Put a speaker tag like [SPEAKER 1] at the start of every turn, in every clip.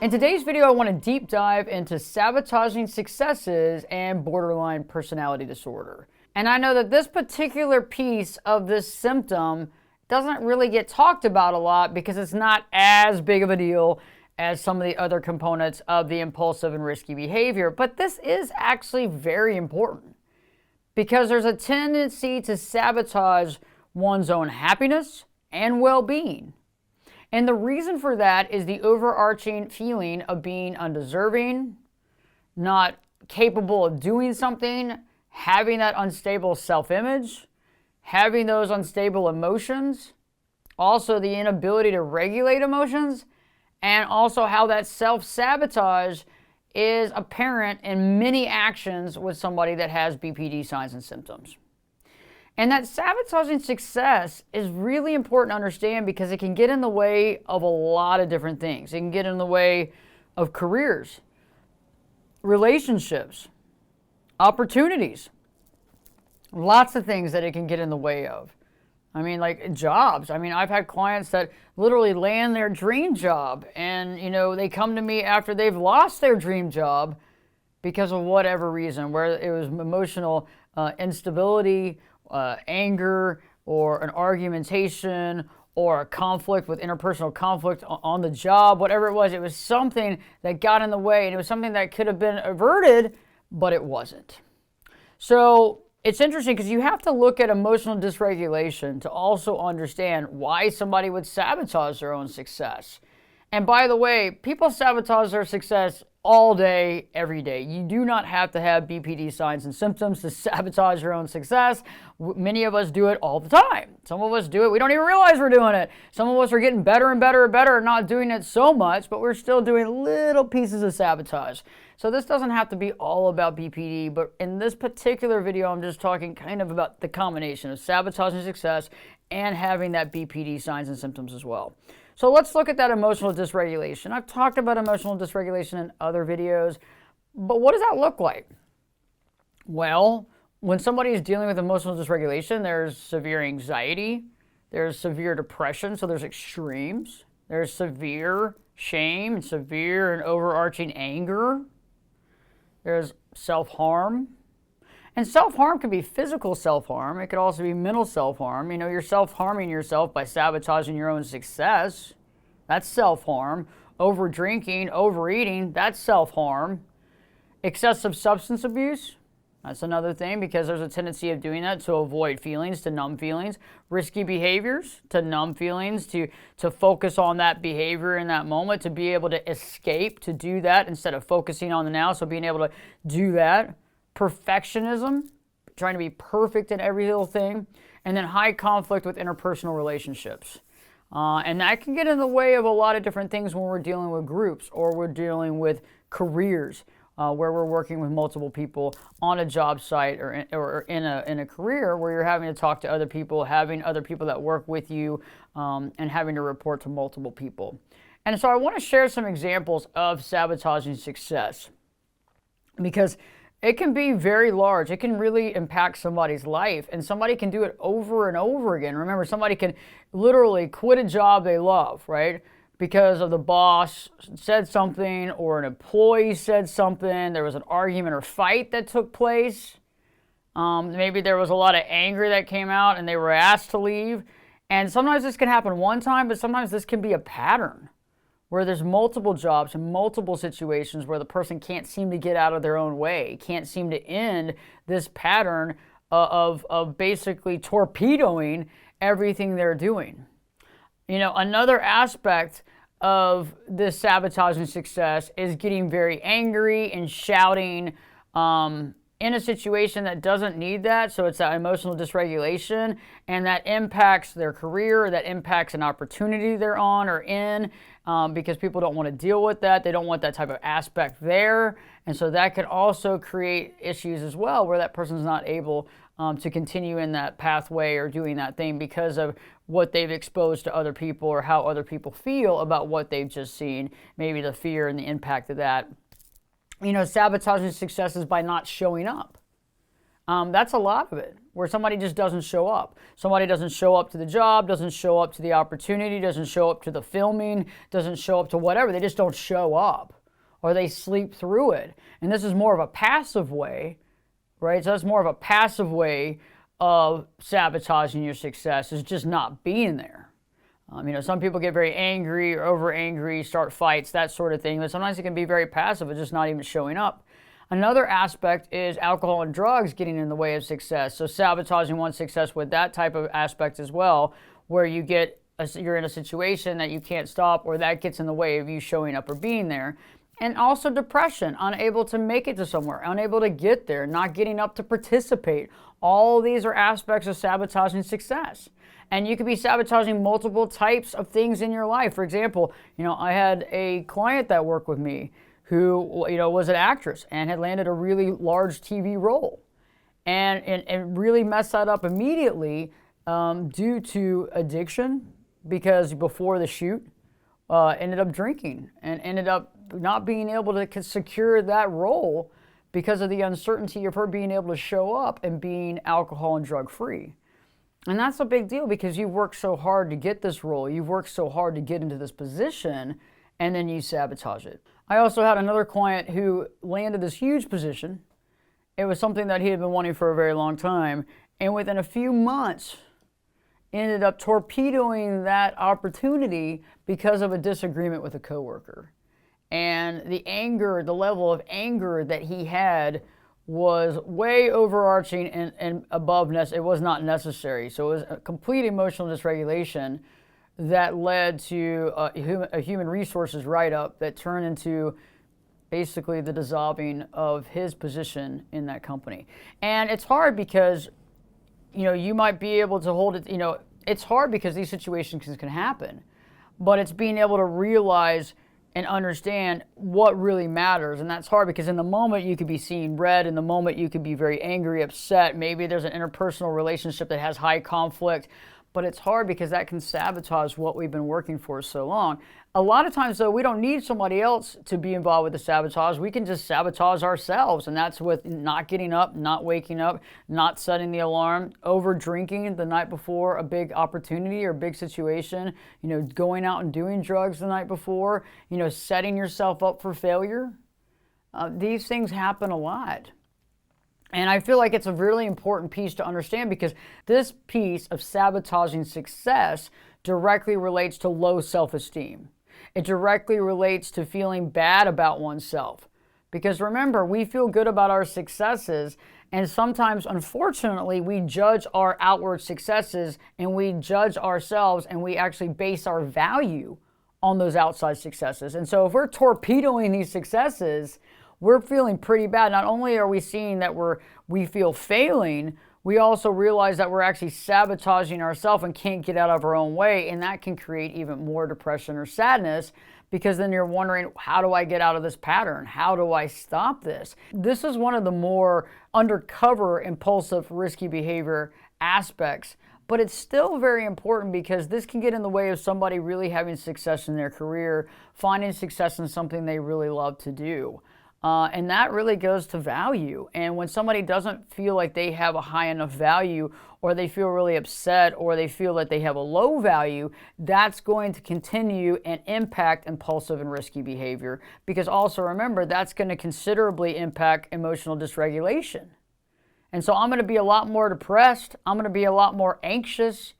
[SPEAKER 1] In today's video, I want to deep dive into sabotaging successes and borderline personality disorder. And I know that this particular piece of this symptom doesn't really get talked about a lot because it's not as big of a deal as some of the other components of the impulsive and risky behavior. But this is actually very important because there's a tendency to sabotage one's own happiness and well-being. And the reason for that is the overarching feeling of being undeserving, not capable of doing something, having that unstable self-image, having those unstable emotions, also the inability to regulate emotions, and also how that self-sabotage is apparent in many actions with somebody that has BPD signs and symptoms. And that sabotaging success is really important to understand because it can get in the way of a lot of different things. It can get in the way of careers, relationships, opportunities, lots of things that it can get in the way of. I mean, like jobs. I mean, I've had clients that literally land their dream job and, they come to me after they've lost their dream job because of whatever reason, where it was emotional instability, anger, or an argumentation, or a conflict with interpersonal conflict on the job, whatever it was something that got in the way, and it was something that could have been averted, but it wasn't. So it's interesting because you have to look at emotional dysregulation to also understand why somebody would sabotage their own success. And by the way, people sabotage their success all day, every day. You do not have to have BPD signs and symptoms to sabotage your own success. Many of us do it all the time. Some of us do it, we don't even realize we're doing it. Some of us are getting better and better and better and not doing it so much, but we're still doing little pieces of sabotage. So this doesn't have to be all about BPD, but in this particular video, I'm just talking kind of about the combination of sabotaging success and having that BPD signs and symptoms as well. So let's look at that emotional dysregulation. I've talked about emotional dysregulation in other videos, but what does that look like? Well, when somebody is dealing with emotional dysregulation, there's severe anxiety, there's severe depression, so there's extremes, there's severe shame, and severe and overarching anger, there's self-harm. And self-harm can be physical self-harm. It could also be mental self-harm. You're self-harming yourself by sabotaging your own success. That's self-harm. Over-drinking, overeating, that's self-harm. Excessive substance abuse, that's another thing because there's a tendency of doing that to avoid feelings, to numb feelings. Risky behaviors, to numb feelings, to focus on that behavior in that moment, to be able to escape, to do that instead of focusing on the now, so being able to do that. Perfectionism, trying to be perfect in every little thing, and then high conflict with interpersonal relationships. And that can get in the way of a lot of different things when we're dealing with groups or we're dealing with careers where we're working with multiple people on a job site or in a career where you're having to talk to other people, having other people that work with you, and having to report to multiple people. And so I want to share some examples of sabotaging success because it can be very large. It can really impact somebody's life, and somebody can do it over and over again. Remember, somebody can literally quit a job they love, right? Because of the boss said something or an employee said something. There was an argument or fight that took place. Maybe there was a lot of anger that came out and they were asked to leave. And sometimes this can happen one time, but sometimes this can be a pattern where there's multiple jobs and multiple situations where the person can't seem to get out of their own way, can't seem to end this pattern of basically torpedoing everything they're doing. Another aspect of this sabotaging success is getting very angry and shouting in a situation that doesn't need that. So it's that emotional dysregulation, and that impacts their career, that impacts an opportunity they're on or in, because people don't want to deal with that. They don't want that type of aspect there. And so that can also create issues as well, where that person's not able to continue in that pathway or doing that thing because of what they've exposed to other people or how other people feel about what they've just seen, maybe the fear and the impact of that. Sabotaging successes by not showing up. That's a lot of it. where somebody just doesn't show up. Somebody doesn't show up to the job, doesn't show up to the opportunity, doesn't show up to the filming, doesn't show up to whatever. They just don't show up, or they sleep through it. And this is more of a passive way, right? So that's more of a passive way of sabotaging your success, is just not being there. Some people get very angry or over angry, start fights, that sort of thing. But sometimes it can be very passive, it's just not even showing up. Another aspect is alcohol and drugs getting in the way of success. So sabotaging one's success with that type of aspect as well, where you're in a situation that you can't stop, or that gets in the way of you showing up or being there. And also depression, unable to make it to somewhere, unable to get there, not getting up to participate. All these are aspects of sabotaging success. And you could be sabotaging multiple types of things in your life. For example, I had a client that worked with me who, was an actress and had landed a really large TV role. And really messed that up immediately due to addiction, because before the shoot, ended up drinking and ended up not being able to secure that role because of the uncertainty of her being able to show up and being alcohol and drug free. And that's a big deal, because you've worked so hard to get this role, you've worked so hard to get into this position, and then you sabotage it. I also had another client who landed this huge position. It was something that he had been wanting for a very long time, and within a few months ended up torpedoing that opportunity because of a disagreement with a coworker. And the level of anger that he had was way overarching and above it was not necessary. So it was a complete emotional dysregulation that led to a human resources write-up that turned into basically the dissolving of his position in that company. And it's hard because, you might be able to hold it, it's hard because these situations can happen, but it's being able to realize and understand what really matters. And that's hard because in the moment you could be seeing red, in the moment you could be very angry, upset, maybe there's an interpersonal relationship that has high conflict, but it's hard because that can sabotage what we've been working for so long. A lot of times though, we don't need somebody else to be involved with the sabotage. We can just sabotage ourselves, and that's with not getting up, not waking up, not setting the alarm, over drinking the night before a big opportunity or big situation, going out and doing drugs the night before, setting yourself up for failure. These things happen a lot. And I feel like it's a really important piece to understand, because this piece of sabotaging success directly relates to low self-esteem. It directly relates to feeling bad about oneself. Because remember, we feel good about our successes, and sometimes, unfortunately, we judge our outward successes and we judge ourselves, and we actually base our value on those outside successes. And so if we're torpedoing these successes, we're feeling pretty bad. Not only are we seeing that we feel failing, we also realize that we're actually sabotaging ourselves and can't get out of our own way, and that can create even more depression or sadness, because then you're wondering, how do I get out of this pattern? How do I stop this? This is one of the more undercover impulsive, risky behavior aspects, but it's still very important, because this can get in the way of somebody really having success in their career, finding success in something they really love to do. And that really goes to value. And when somebody doesn't feel like they have a high enough value, or they feel really upset, or they feel that they have a low value, that's going to continue and impact impulsive and risky behavior. Because also remember, that's going to considerably impact emotional dysregulation. And so I'm going to be a lot more depressed. I'm going to be a lot more anxious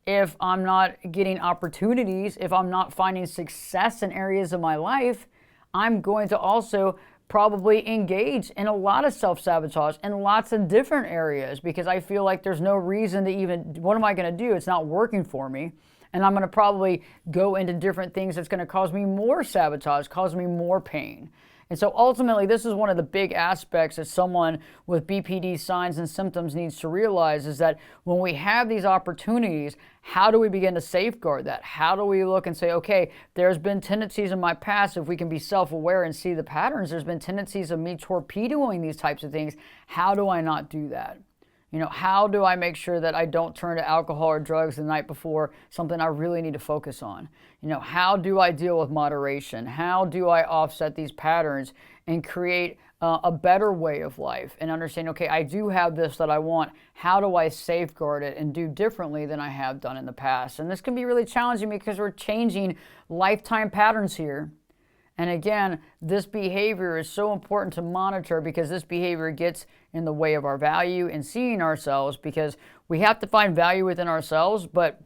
[SPEAKER 1] if I'm not getting opportunities, if I'm not finding success in areas of my life. I'm going to also probably engage in a lot of self-sabotage in lots of different areas, because I feel like there's no reason to even, what am I going to do? It's not working for me. And I'm going to probably go into different things that's going to cause me more sabotage, cause me more pain. And so ultimately, this is one of the big aspects that someone with BPD signs and symptoms needs to realize, is that when we have these opportunities, how do we begin to safeguard that? How do we look and say, okay, there's been tendencies in my past, if we can be self-aware and see the patterns, there's been tendencies of me torpedoing these types of things. How do I not do that? How do I make sure that I don't turn to alcohol or drugs the night before something I really need to focus on? How do I deal with moderation? How do I offset these patterns and create a better way of life and understanding, okay, I do have this that I want. How do I safeguard it and do differently than I have done in the past? And this can be really challenging because we're changing lifetime patterns here. And again, this behavior is so important to monitor because this behavior gets in the way of our value and seeing ourselves, because we have to find value within ourselves, but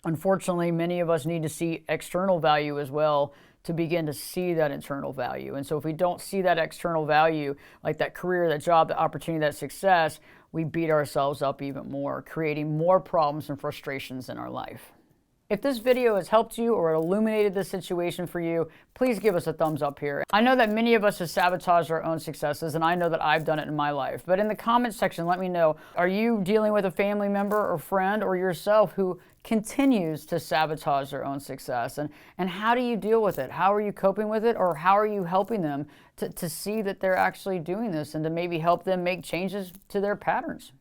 [SPEAKER 1] unfortunately, many of us need to see external value as well to begin to see that internal value. And so if we don't see that external value, like that career, that job, that opportunity, that success, we beat ourselves up even more, creating more problems and frustrations in our life. If this video has helped you or illuminated this situation for you, please give us a thumbs up here. I know that many of us have sabotaged our own successes, and I know that I've done it in my life. But in the comments section, let me know, are you dealing with a family member or friend or yourself who continues to sabotage their own success? And how do you deal with it? How are you coping with it? Or how are you helping them to see that they're actually doing this and to maybe help them make changes to their patterns?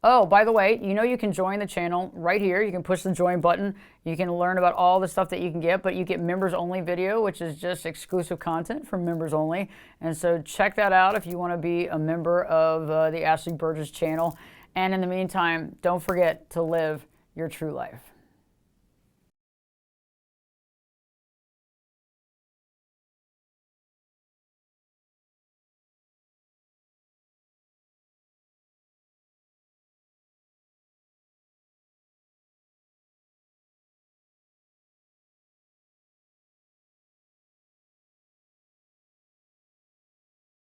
[SPEAKER 1] Oh, by the way, you know you can join the channel right here. You can push the join button. You can learn about all the stuff that you can get, but you get members only video, which is just exclusive content for members only. And so check that out if you want to be a member of the Ashley Berges channel. And in the meantime, don't forget to live your true life.